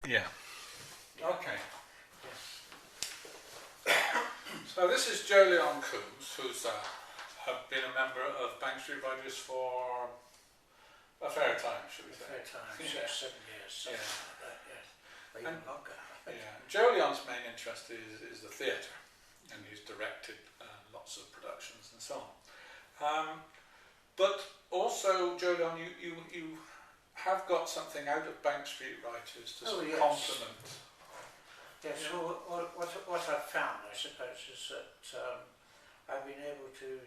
Yeah. Okay. Yes. So this is Jolyon Coombs, who's have been a member of Bank Street Writers for a fair time, should we say? Fair time, Yeah. 6, 7 years, something Yeah. like that, yes. Or even longer. Yeah. Jolyon's main interest is the theatre, and he's directed lots of productions and so on. But also, Jolyon, you have got something out of Bank Street Writers to sort of complement. Yes, well, what I've found, I suppose, is that I've been able to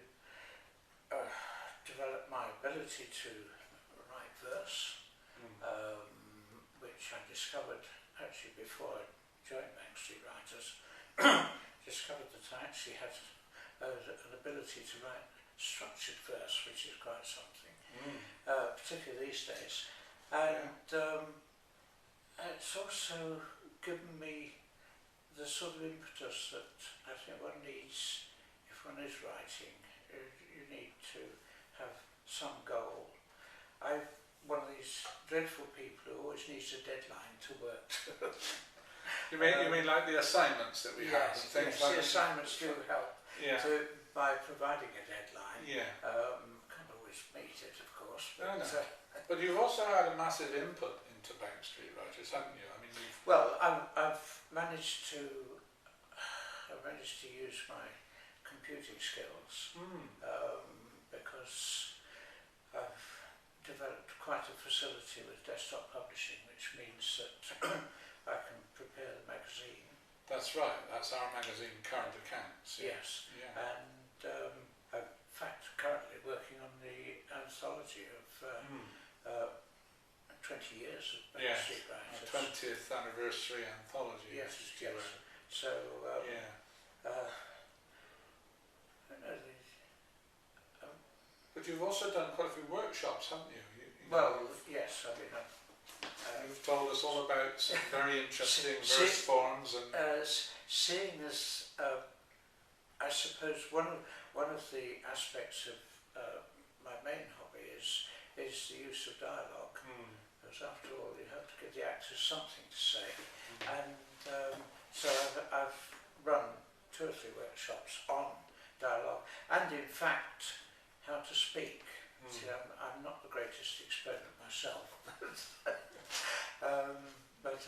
develop my ability to write verse, which I discovered actually before I joined Bank Street Writers. Discovered that I actually had an ability to write structured verse, which is quite something, particularly these days. And it's also given me the sort of impetus that I think one needs if one is writing. You need to have some goal. I'm one of these dreadful people who always needs a deadline to work to. You mean like the assignments that we have? And things like the assignments do help by providing a deadline. Yeah. Can't always meet it, of course. But, no. But you've also had a massive input into Bank Street Writers, haven't you? I mean, well, I've managed to use my computing skills because I've developed quite a facility with desktop publishing, which means that I can prepare the magazine. That's right. That's our magazine, Current Accounts. Yes. Yeah. And I'm, in fact, currently working on the anthology of 20 years of Bank Street Writers. 20th anniversary anthology. Yes. So, I know these. But you've also done quite a few workshops, haven't you? Yes. I mean, you've told us all about some very interesting verse forms and seeing as I suppose one of the aspects of my main hobby is the use of dialogue. Because after all, you have to give the actors something to say, and so I've run 2 or 3 workshops on dialogue, and in fact how to speak. See, I'm not the greatest exponent myself, but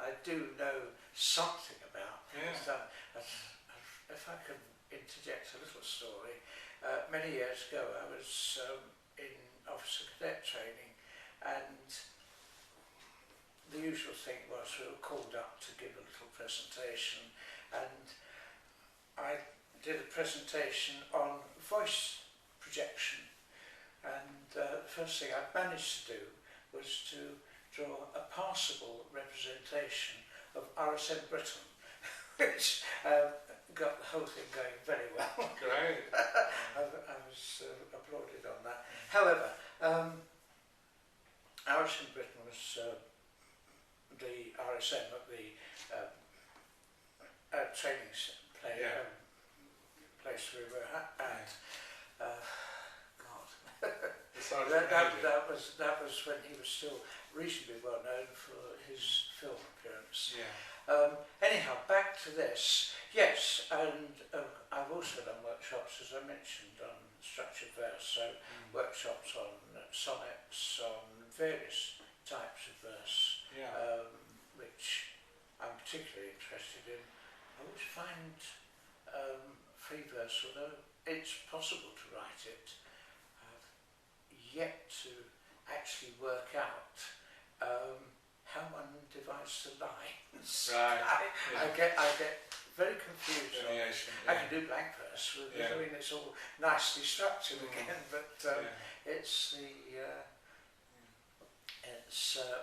I do know something about it. If I can interject a little story, many years ago I was in officer cadet training, and the usual thing was we were called up to give a little presentation, and I did a presentation on voice projection. And the first thing I managed to do was to draw a passable representation of RSM Britain, which got the whole thing going very well. Great. I was applauded on that. However, RSM Britain was the RSM at the training place we were at. That was when he was still reasonably well known for his film appearance. Anyhow, back to this. Yes, and I've also done workshops, as I mentioned, on structured verse. So workshops on sonnets, on various types of verse, which I'm particularly interested in. I always find free verse, although it's possible to write it, yet to actually work out how one divides the lines. Right. I get very confused. I can do blank verse. I mean, it's all nicely structured again, but it's the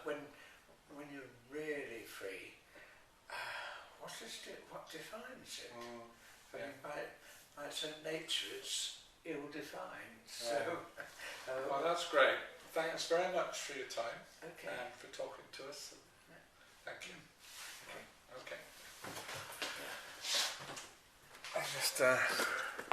when you're really free. What defines it? I mean, by its own nature, it's ill-defined. So, well, that's great. Thanks very much for your time and for talking to us. Thank you. Okay. I just